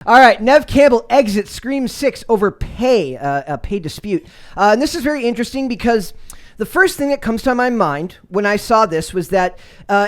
All right, Neve Campbell exits Scream 6 over a pay dispute. And this is very interesting because the first thing that comes to my mind when I saw this was that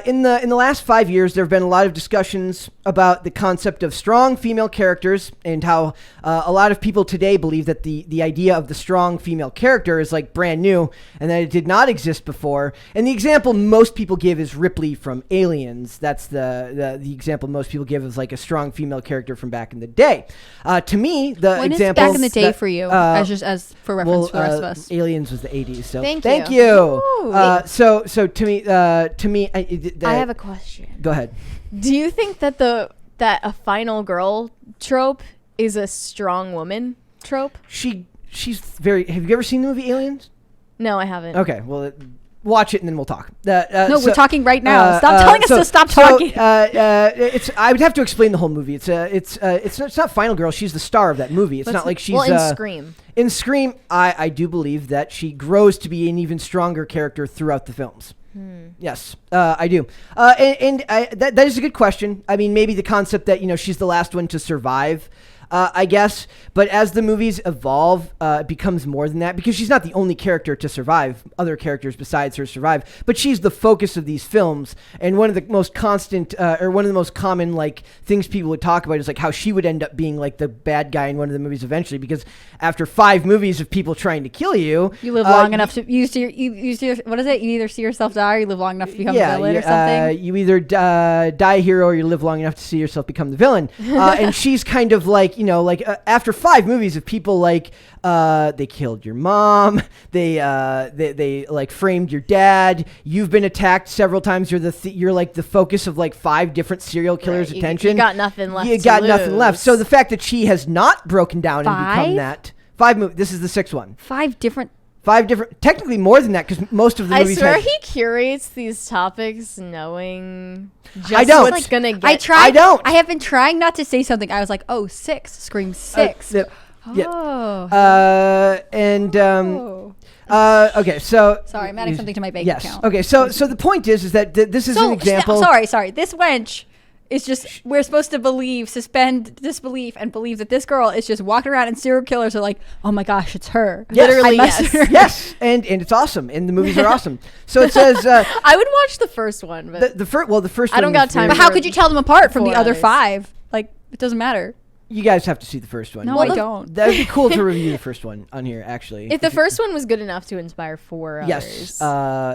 in the last 5 years, there have been a lot of discussions about the concept of strong female characters and how a lot of people today believe that the idea of the strong female character is like brand new and that it did not exist before. And the example most people give is Ripley from Aliens. That's the example most people give is like a strong female character from back in the day. To me, when example is back in the day for you, as for reference for the rest of us. Aliens was the 80s. So Thank you. So to me, I have a question. Go ahead. Do you think that that a final girl trope is a strong woman trope? She's very. Have you ever seen the movie Aliens? No, I haven't. Okay, well, watch it and then we'll talk. No, we're talking right now. Stop telling us to stop talking. I would have to explain the whole movie. It's not Final Girl. She's the star of that movie. It's not like she's in Scream. In Scream, I do believe that she grows to be an even stronger character throughout the films. Yes, I do. That is a good question. I mean, maybe the concept that, she's the last one to survive, I guess. But as the movies evolve, it becomes more than that because she's not the only character to survive. Other characters besides her survive. But she's the focus of these films. And one of the most constant or one of the most common things people would talk about is how she would end up being the bad guy in one of the movies eventually. Because after 5 movies of people trying to kill you, you live long enough to you what is it? You either see yourself die or you live long enough to become a villain or something. You either die a hero or you live long enough to see yourself become the villain. And she's kind of after 5 movies of people they killed your mom, they framed your dad, you've been attacked several times, you're the focus of 5 different serial killers' attention. You got nothing left. Nothing left. So the fact that she has not broken down and become that 5 movies. This is the 6th one. 5 different. Technically more than that because most of the movies. I swear he curates these topics knowing just I don't. what's gonna get. I don't. I have been trying not to say something. I was like, 6, Scream 6. Okay, so sorry, I'm adding something to my bank account. Okay, so the point is that this is an example. Sorry. This wench is just, we're supposed to suspend disbelief and believe that this girl is just walking around and serial killers are like, oh my gosh, it's her. Yes. Literally, yes. Yes, and it's awesome, and the movies are awesome. So it says... I would watch the first one, but... The first one... I don't got time. But how could you tell them apart from the other 5? It doesn't matter. You guys have to see the first one. No, I don't. That would be cool to review the first one on here, actually. If the first one was good enough to inspire 4 others. Yes,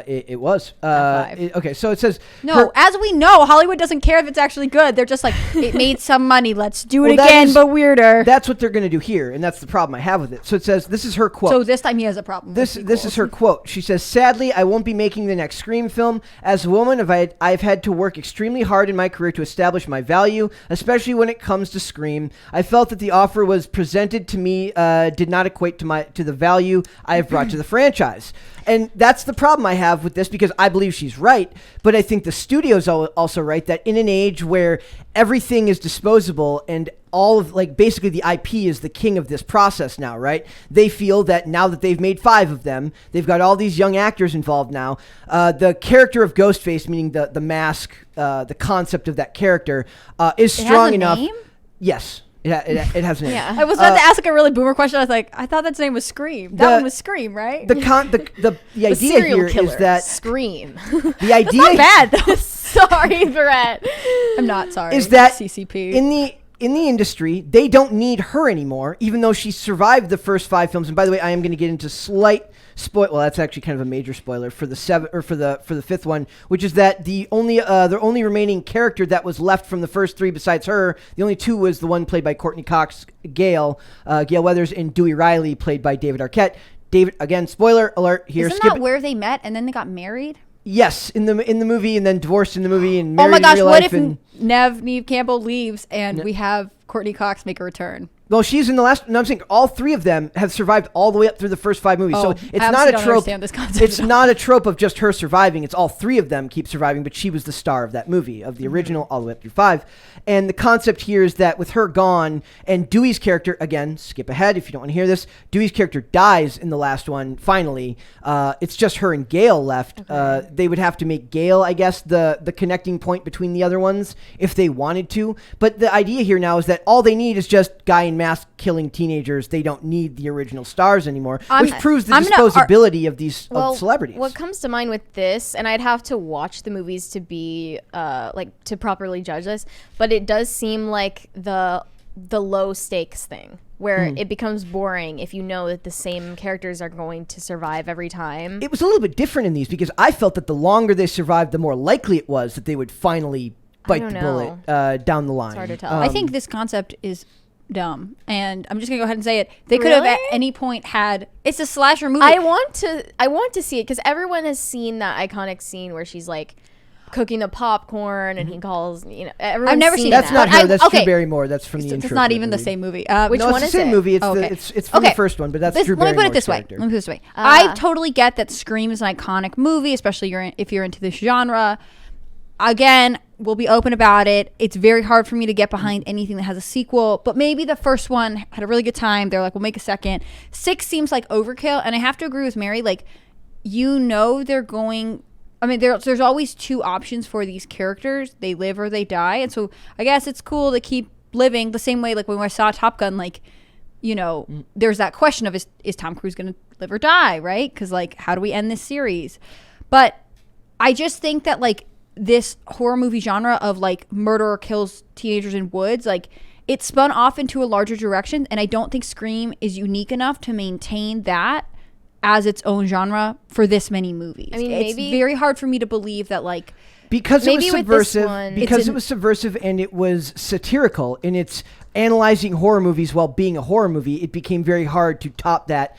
it was. 5. Okay, so it says... No, as we know, Hollywood doesn't care if it's actually good. They're just it made some money. Let's do it again, but weirder. That's what they're going to do here, and that's the problem I have with it. So it says, this is her quote. So this time he has a problem. This is her quote. She says, sadly, I won't be making the next Scream film. As a woman, I've had to work extremely hard in my career to establish my value, especially when it comes to Scream. I felt that the offer was presented to me did not equate to the value I have brought to the franchise. And that's the problem I have with this because I believe she's right, but I think the studio's also right that in an age where everything is disposable and all of basically the IP is the king of this process now, right? They feel that now that they've made 5 of them, they've got all these young actors involved now. The character of Ghostface, meaning the mask, the concept of that character, is strong enough. Name? Yes. It has a name. Yeah. I was about to ask a really boomer question. I was like, I thought that name was Scream. That one was Scream, right? The idea here is that Scream. The idea not bad though. Sorry, Brett. I'm not sorry. Is that CCP in the industry, they don't need her anymore, even though she survived the first 5 films. And by the way, I am going to get into slight spoil. Well, that's actually kind of a major spoiler for the 5th one, which is that the only remaining character that was left from the first 3 besides her, the only 2 was the one played by Courtney Cox, Gail Weathers, and Dewey Riley, played by David Arquette. David, again, spoiler alert here. Isn't that where they met and then they got married? Yes, in the movie, and then divorced in the movie, and married oh my gosh, in real what life. if Neve Campbell leaves and we have Courtney Cox make a return? Well, she's in the last. No, I'm saying all 3 of them have survived all the way up through the first 5 movies. So it's I not a don't trope. understand this concept It's at all. not a trope of just her surviving. It's all 3 of them keep surviving, but she was the star of that movie, of the original, all the way up through 5. And the concept here is that with her gone and Dewey's character, again, skip ahead if you don't want to hear this, Dewey's character dies in the last one, finally. It's just her and Gale left. Okay. They would have to make Gale, I guess, the connecting point between the other ones if they wanted to. But the idea here now is that all they need is just guy in mask killing teenagers. They don't need the original stars anymore, which proves the disposability of these of celebrities. What comes to mind with this, and I'd have to watch the movies to be like to properly judge this, but it does seem like the low stakes thing where it becomes boring if you know that the same characters are going to survive every time. It was a little bit different in these because I felt that the longer they survived, the more likely it was that they would finally bite the bullet down the line. It's hard to tell. I think this concept is dumb, and I'm just gonna go ahead and say it. They could have at any point had. It's a slasher movie. I want to see it because everyone has seen that iconic scene where she's like cooking the popcorn and he calls, I've never seen That's that. not her. That's Drew Barrymore. That's from the intro. It's not to even the movie. same movie. Which No, one it's is the same it? movie. It's Okay. it's from the first one, but that's Drew Let me Barrymore's put it this way. character. Let me put it this way. I totally get that Scream is an iconic movie, especially if you're into this genre. Again, we'll be open about it. It's very hard for me to get behind anything that has a sequel, but maybe the first one had a really good time. They're like, we'll make a second. 6 seems like overkill, and I have to agree with Mary. Like, they're going. I mean, there's always 2 options for these characters. They live or they die, and so I guess it's cool to keep living the same way. Like when I saw Top Gun, like, there's that question of is Tom Cruise going to live or die, right? Because like, how do we end this series? But I just think that like this horror movie genre of like murderer kills teenagers in woods, like it spun off into a larger direction, and I don't think Scream is unique enough to maintain that as its own genre for this many movies. I mean, it's maybe very hard for me to believe that like because it was maybe with this subversive. one, Because it was subversive and it was satirical in its analyzing horror movies while being a horror movie. It became very hard to top that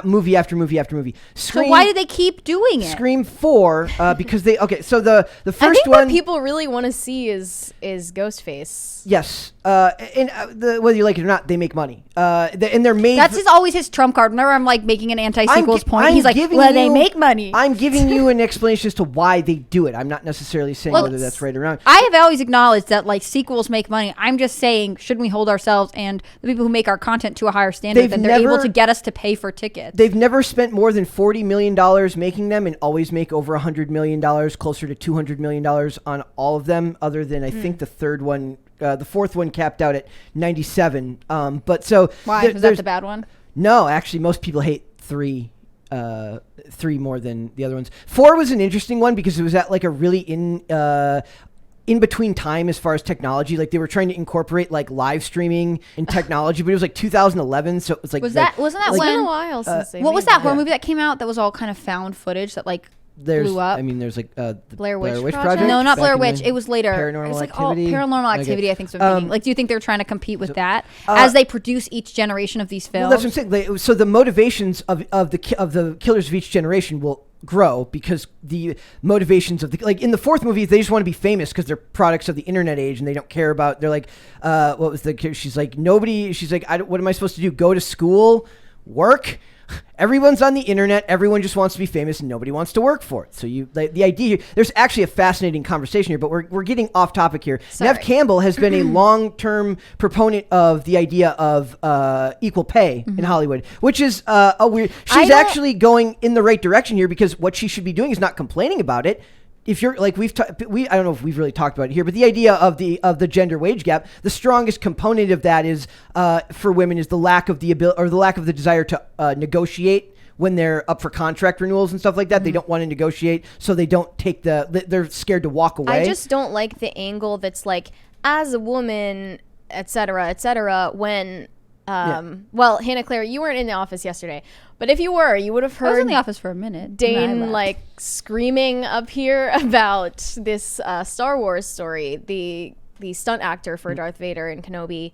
movie after movie after movie. so why do they keep doing it? Scream 4 because they so the first I think one what people really want to see is Ghostface. yes whether you like it or not, they make money and they're made. That's always his trump card. Whenever I'm like making an anti-sequels point, he's like, giving well, they you- make money. I'm giving you an explanation as to why they do it. I'm not necessarily saying whether that's right or wrong. I have always acknowledged that like sequels make money. I'm just saying, shouldn't we hold ourselves and the people who make our content to a higher standard than they're able to get us to pay for tickets? They've never spent more than $40 million making them and always make over $100 million, closer to $200 million on all of them, other than I think the third one. The fourth one capped out at 97. But so Why? Was that the bad one? No, actually, most people hate 3 more than the other ones. 4 was an interesting one because it was at like a really in between time as far as technology. Like they were trying to incorporate like live streaming and technology, but it was like 2011, so it was like wasn't that It's when? been a while since they What made was that horror Yeah. movie that came out that was all kind of found footage that like there's blew up? I mean, there's like the Blair Witch Project. Project? No, not back Blair in Witch. the It was later. Paranormal It was like Activity. Paranormal Okay. Activity. I think so. I'm thinking. Like, do you think they're trying to compete with that uh, as they produce each generation of these films? Well, that's what I'm saying. So the motivations of the killers of each generation will grow because the motivations of like in the fourth movie they just want to be famous because they're products of the internet age and they don't care about. They're like, what was she's like nobody. She's like, what am I supposed to do? Go to school, work. Everyone's on the internet. Everyone just wants to be famous, and nobody wants to work for it. So the idea here, there's actually a fascinating conversation here, but we're getting off topic here. Sorry. Neve Campbell has been a long-term proponent of the idea of equal pay in Hollywood, which is a weird. She's actually going in the right direction here because what she should be doing is not complaining about it. If you're like I don't know if we've really talked about it here, but the idea of the gender wage gap, the strongest component of that is for women is the lack of the ability or the lack of the desire to negotiate when they're up for contract renewals and stuff like that. They don't want to negotiate, so they don't take they're scared to walk away. I just don't like the angle that's like, as a woman, et cetera, when well, Hannah Claire, you weren't in the office yesterday, but if you were, you would have I was heard in the office for a minute. and I Dane left. like screaming up here about this Star Wars story. The stunt actor for Darth Vader and Kenobi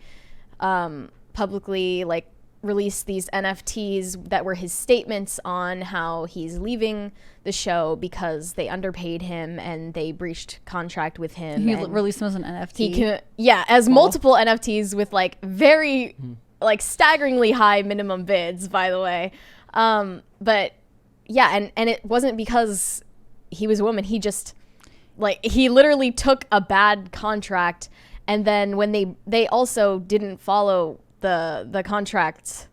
publicly like released these NFTs that were his statements on how he's leaving the show because they underpaid him and they breached contract with him. He released them as an NFT. As multiple NFTs with like very like staggeringly high minimum bids, by the way. But yeah, and it wasn't because he was a woman. He just like he literally took a bad contract, and then when they also didn't follow the contract,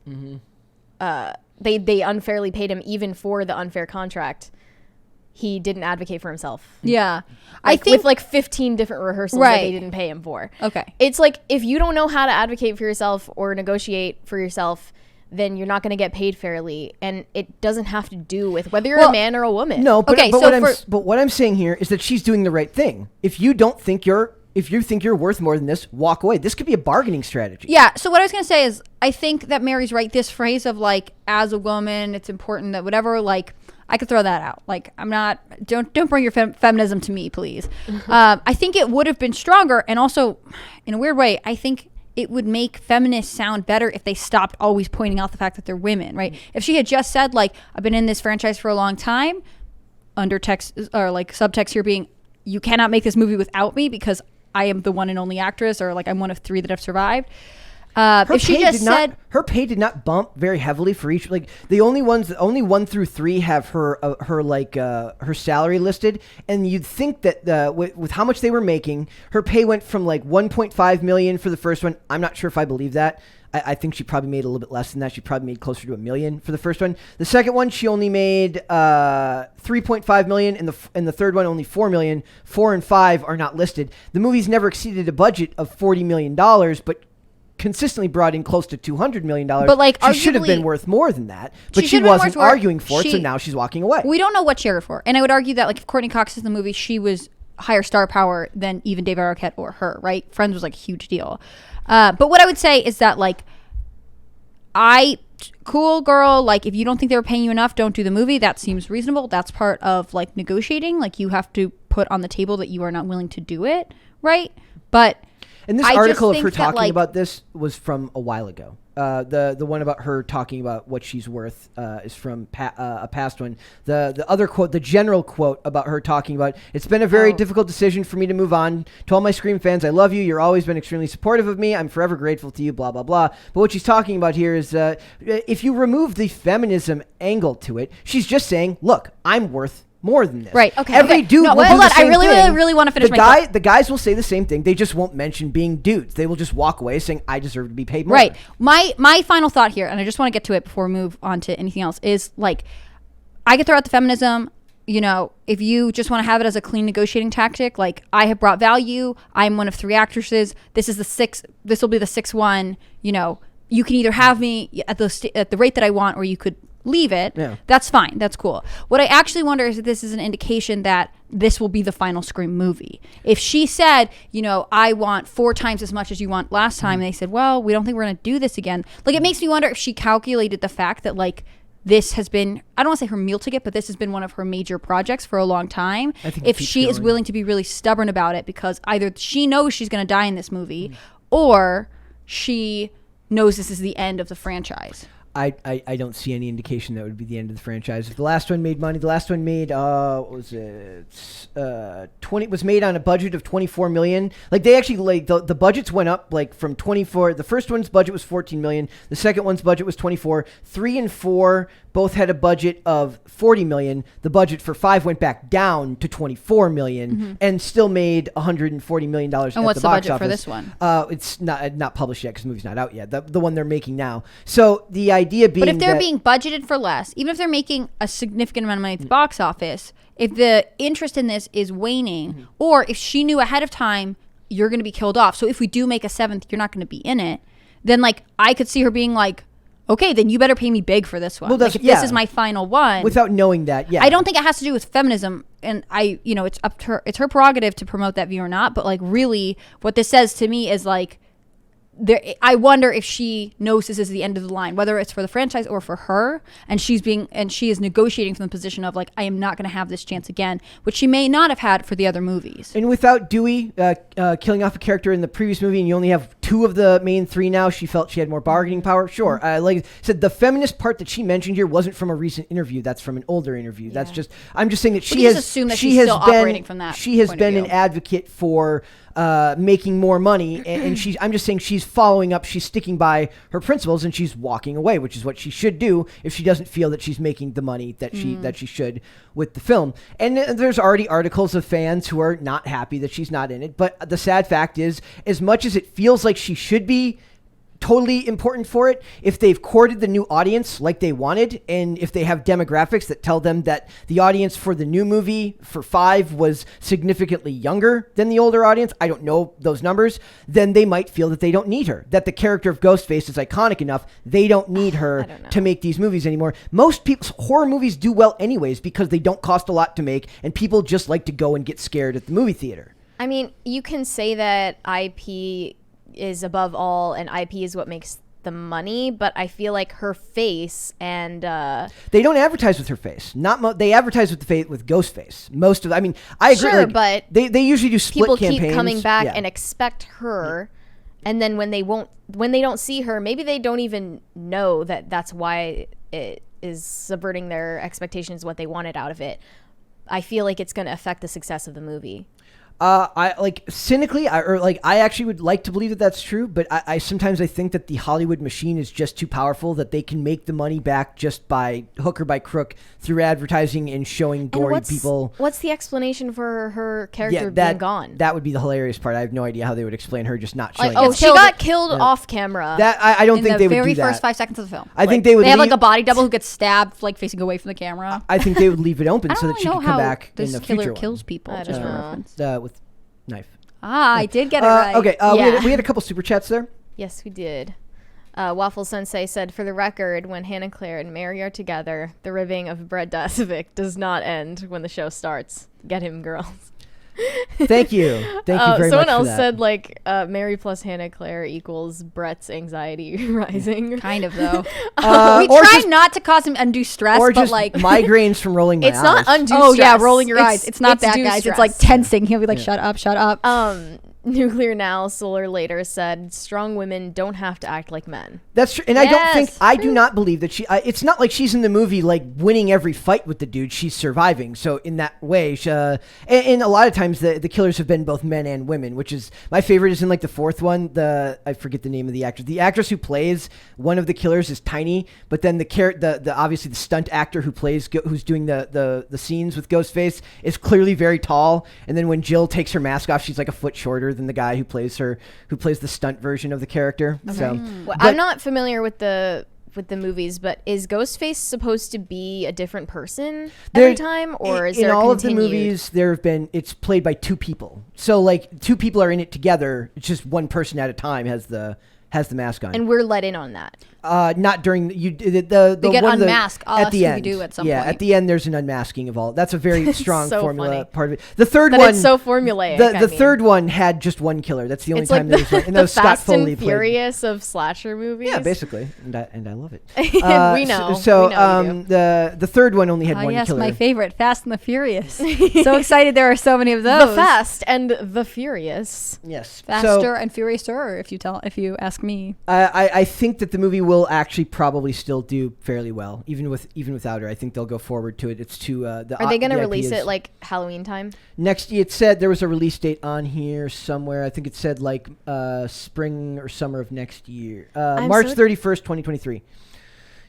they unfairly paid him even for the unfair contract. He didn't advocate for himself. Yeah. I think with like 15 different rehearsals that they didn't pay him for. Okay. It's like if you don't know how to advocate for yourself or negotiate for yourself, then you're not going to get paid fairly, and it doesn't have to do with whether you're a man or a woman. No, but, but what I'm saying here is that she's doing the right thing. If you think you're worth more than this, walk away. This could be a bargaining strategy. Yeah. So what I was going to say is, I think that Mary's right. This phrase of like, as a woman, it's important that whatever, like, I could throw that out. Like, I'm not, don't bring your feminism to me, please. I think it would have been stronger. And also, in a weird way, I think it would make feminists sound better if they stopped always pointing out the fact that they're women, right? If she had just said, like, I've been in this franchise for a long time, undertext or like subtext here being, you cannot make this movie without me because I am the one and only actress, or like I'm one of 3 that have survived. If she just said her pay did not bump very heavily for each, like the only 1 through 3 have her salary listed, and you'd think that with how much they were making, her pay went from like 1.5 million for the first one. I'm not sure if I believe that. I think she probably made a little bit less than that. She probably made closer to $1 million for the first one. The second one, she only made 3.5 million, and the third one only 4 million. 4 and 5 are not listed. The movie's never exceeded a budget of $40 million, but consistently brought in close to $200 million. But like, she should have been worth more than that, but she wasn't arguing for it, so now she's walking away. We don't know what she argued for, and I would argue that like if Courtney Cox is in the movie, she was higher star power than even David Arquette or her, right? Friends was like a huge deal. But what I would say is that like, cool girl, like if you don't think they were paying you enough, don't do the movie. That seems reasonable. That's part of like negotiating. Like you have to put on the table that you are not willing to do it, right? But and this article of her talking about this was from a while ago. The one about her talking about what she's worth is from a past one. The other quote, the general quote about her talking about, it's been a very difficult decision for me to move on. To all my Scream fans, I love you. You're always been extremely supportive of me. I'm forever grateful to you, blah, blah, blah. But what she's talking about here is if you remove the feminism angle to it, she's just saying, look, I'm worth more than this. Right. Okay. Every dude will do hold the on. same I really, thing. really, really want to finish my thought. The guys will say the same thing. They just won't mention being dudes. They will just walk away saying, I deserve to be paid more. Right. My final thought here, and I just want to get to it before we move on to anything else, is like, I could throw out the feminism. You know, if you just want to have it as a clean negotiating tactic, like I have brought value. I'm one of 3 actresses. This is the 6th. This will be the 6th one. You know, you can either have me at the rate that I want, or you could leave it. Yeah. That's fine. That's cool. What I actually wonder is if this is an indication that this will be the final Scream movie. If she said, you know, I want 4 times as much as you want last time, and they said, well, we don't think we're going to do this again. Like, it makes me wonder if she calculated the fact that, like, this has been, I don't want to say her meal ticket, but this has been one of her major projects for a long time. If she is willing to be really stubborn about it, because either she knows she's going to die in this movie, or she knows this is the end of the franchise. I don't see any indication that would be the end of the franchise. If the last one made money, the last one made what was it? 20 was made on a budget of 24 million. Like they actually like the budgets went up like from 24. The first one's budget was 14 million. The second one's budget was 24. 3 and 4 both had a budget of 40 million. The budget for 5 went back down to 24 million and still made 140 million dollars. And what's the budget for this one? It's not published yet because the movie's not out yet. The one they're making now. So the idea being, but if they're being budgeted for less, even if they're making a significant amount of money at the box office, if the interest in this is waning, or if she knew ahead of time you're going to be killed off, so if we do make a 7th, you're not going to be in it, then like I could see her being like, okay, then you better pay me big for this one. Well, like, if this is my final one, without knowing that, I don't think it has to do with feminism, and it's up to her. It's her prerogative to promote that view or not. But like, really, what this says to me is like, I wonder if she knows this is the end of the line, whether it's for the franchise or for her, and she is negotiating from the position of like, I am not going to have this chance again, which she may not have had for the other movies. And without Dewey killing off a character in the previous movie, and you only have 2 of the main 3 now, she felt she had more bargaining power. Sure, like I said, the feminist part that she mentioned here wasn't from a recent interview. That's from an older interview. That's just, I'm just saying that she has assume that she's still operating from that. She has been an advocate for making more money, and I'm just saying she's following up, she's sticking by her principles, and she's walking away, which is what she should do if she doesn't feel that she's making the money that she should with the film. And there's already articles of fans who are not happy that she's not in it, but the sad fact is, as much as it feels like she should be totally important for it, if they've courted the new audience like they wanted, and if they have demographics that tell them that the audience for the new movie for 5 was significantly younger than the older audience, I don't know those numbers, then they might feel that they don't need her, that the character of Ghostface is iconic enough, they don't need her to make these movies anymore. Most people's horror movies do well anyways because they don't cost a lot to make, and people just like to go and get scared at the movie theater. I mean, you can say that IP is above all, and IP is what makes the money, but I feel like her face and they don't advertise with her face. They advertise with with Ghostface. Most of, I mean, I agree. Sure, like, but they usually do split campaigns. People keep coming back and expect her, and then when they don't see her, maybe they don't even know that that's why it is subverting their expectations, what they wanted out of it. I feel like it's going to affect the success of the movie. I like cynically, I actually would like to believe that that's true, but I sometimes I think that the Hollywood machine is just too powerful, that they can make the money back just by hook or by crook through advertising and showing gory people. What's the explanation for her character being gone? That would be the hilarious part. I have no idea how they would explain her just not showing. She got killed off camera. That I don't think they would do that. In the very first 5 seconds of the film. I think they would. They have like a body double who gets stabbed like facing away from the camera. I think they would leave it open so that she could come back in the future. This killer kills people. Just for reference. With knife. I did get it right. Okay, we had a couple super chats there. Yes, we did. Waffle Sensei said, for the record, when Hannah Claire and Mary are together, the ribbing of Brett Dasovic does not end when the show starts. Get him, girls. Thank you very much for that. Someone else said, like, Mary plus Hannah Claire equals Brett's anxiety rising. Kind of, though. We try not to cause him undue stress, or but just like migraines from rolling my eyes. It's not undue stress. Oh, yeah, rolling your eyes. It's not that, guys. Stress. It's like tensing. He'll be like, shut up, shut up. Nuclear Now Solar later said, strong women don't have to act like men. That's true. And I do not believe that it's not like she's in the movie like winning every fight with the dude. She's surviving. So in that way, and a lot of times the killers have been both men and women, which is my favorite is in like the 4th one. I forget the name of the actress. The actress who plays one of the killers is tiny, but then the obviously the stunt actor who's doing the scenes with Ghostface is clearly very tall. And then when Jill takes her mask off, she's like a foot shorter than the guy who plays the stunt version of the character. Okay. So I'm not familiar with the movies, but is Ghostface supposed to be a different person every time, or is there in all of the movies it's played by 2 people, so like 2 people are in it together. It's just one person at a time has the mask on, and we're let in on that. Not during they get unmasked at the end. At some point. At the end there's an unmasking of all. That's a very strong so formula funny. part of it. The third but one, it's so formulaic. The third one had just one killer. That's the only time there was one. And that was Scott Fast Foley and Furious of slasher movies. Yeah, basically, and I love it. We know. The third one only had one yes, killer. My favorite, Fast and the Furious. So excited there are so many of those. The Fast and the Furious. Yes, faster and furiouser. If you ask me. I think that the movie will actually probably still do fairly well, even without her. I think they'll go forward to it. It's too. Are they going to release it like Halloween time? Next, it said there was a release date on here somewhere. I think it said like spring or summer of next year, March 31st, 2023.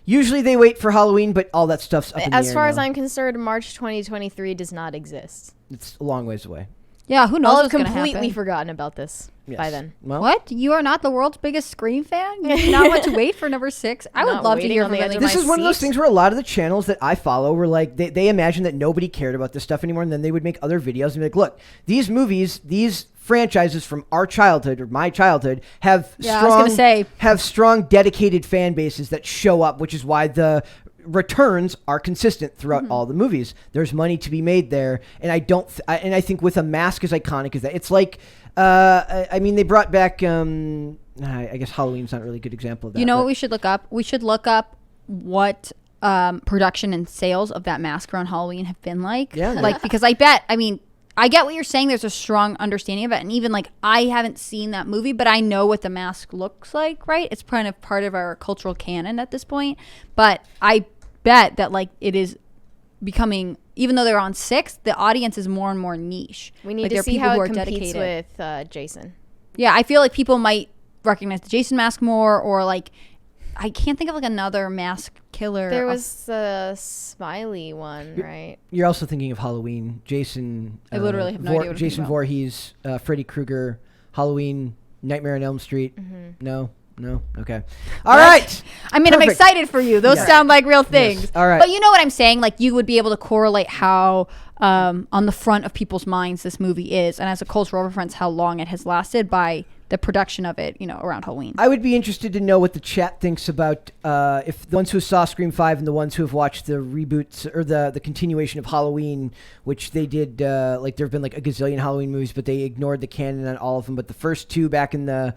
Usually they wait for Halloween, but all that stuff's up in the air. As far as I'm concerned, March 2023 does not exist. It's a long ways away. Yeah, who knows? I'll what's have gonna completely happen. forgotten about this by then. Well, what? You are not the world's biggest Scream fan? You do not want to wait for number 6? I would love to hear from you. This is one of those things where a lot of the channels that I follow were like, they imagine that nobody cared about this stuff anymore, and then they would make other videos and be like, look, these movies, these franchises from our childhood or my childhood have strong dedicated fan bases that show up, which is why the returns are consistent throughout all the movies. There's money to be made there, and I think with a mask as iconic as that, it's like I mean, they brought back I guess Halloween's not really a good example of that. You know but- what we should look up? We should look up what production and sales of that mask around Halloween have been like. Yeah. Like, because I bet, I mean, I get what you're saying. There's a strong understanding of it. And even like, I haven't seen that movie, but I know what the mask looks like, right? It's kind of part of our cultural canon at this point. But I bet that like it is becoming, even though they're on 6, the audience is more and more niche. We need Like, to there are see people how who it are competes dedicated. with Jason. Yeah, I feel like people might recognize the Jason mask more, or like, I can't think of like another mask killer. There was the Smiley one, right? You're also thinking of Halloween. Jason. I literally have no idea what I'm Jason thinking about. Voorhees, Freddy Krueger, Halloween, Nightmare on Elm Street. Mm-hmm. No. Okay. All right. I mean, I'm Perfect. excited for you. Those Yeah. sound like real things. Yes. All right. But you know what I'm saying? Like, you would be able to correlate how on the front of people's minds this movie is, and as a cultural reference, how long it has lasted by the production of it, you know, around Halloween. I would be interested to know what the chat thinks about if the ones who saw Scream 5 and the ones who have watched the reboots or the continuation of Halloween, which they did, like there have been like a gazillion Halloween movies, but they ignored the canon on all of them. But the first 2 back in the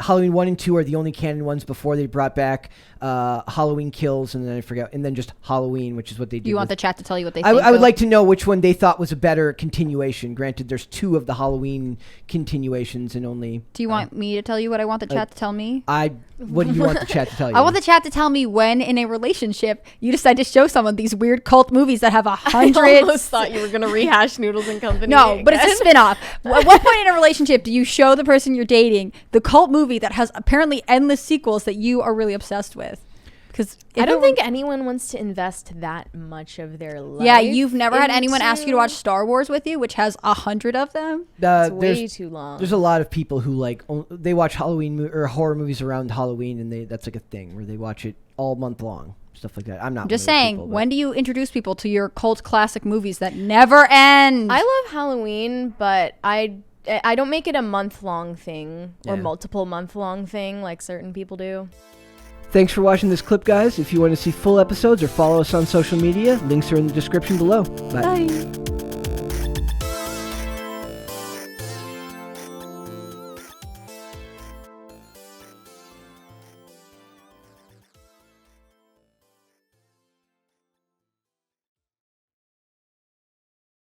Halloween 1 and 2 are the only canon ones before they brought back Halloween Kills, and then I forgot, and then just Halloween, which is what they did. Do you want with- the chat to tell you what they I think? would though? like to know which one they thought was a better continuation. Granted, there's 2 of the Halloween continuations and only. Do you want me to tell you what I want the chat to tell me? What do you want the chat to tell you? I want the chat to tell me when in a relationship you decide to show someone these weird cult movies that have I 100. almost thought you were gonna rehash Noodles and Company. No, but it's a again. spin-off. At what point in a relationship do you show the person you're dating the cult movie that has apparently endless sequels that you are really obsessed with? Because I don't think anyone wants to invest that much of their life. Yeah, you've never had anyone ask you to into- watch Star Wars with you, which has 100 of them. It's way there's, too long. there's a lot of people who like they watch Halloween or horror movies around Halloween, and that's like a thing where they watch it all month long, stuff like that. I'm not I'm just one of those saying, people, but- when do you introduce people to your cult classic movies that never end? I love Halloween, but I don't make it a month-long thing or Yeah. multiple month-long thing like certain people do. Thanks for watching this clip, guys. If you want to see full episodes or follow us on social media, links are in the description below. Bye. Bye.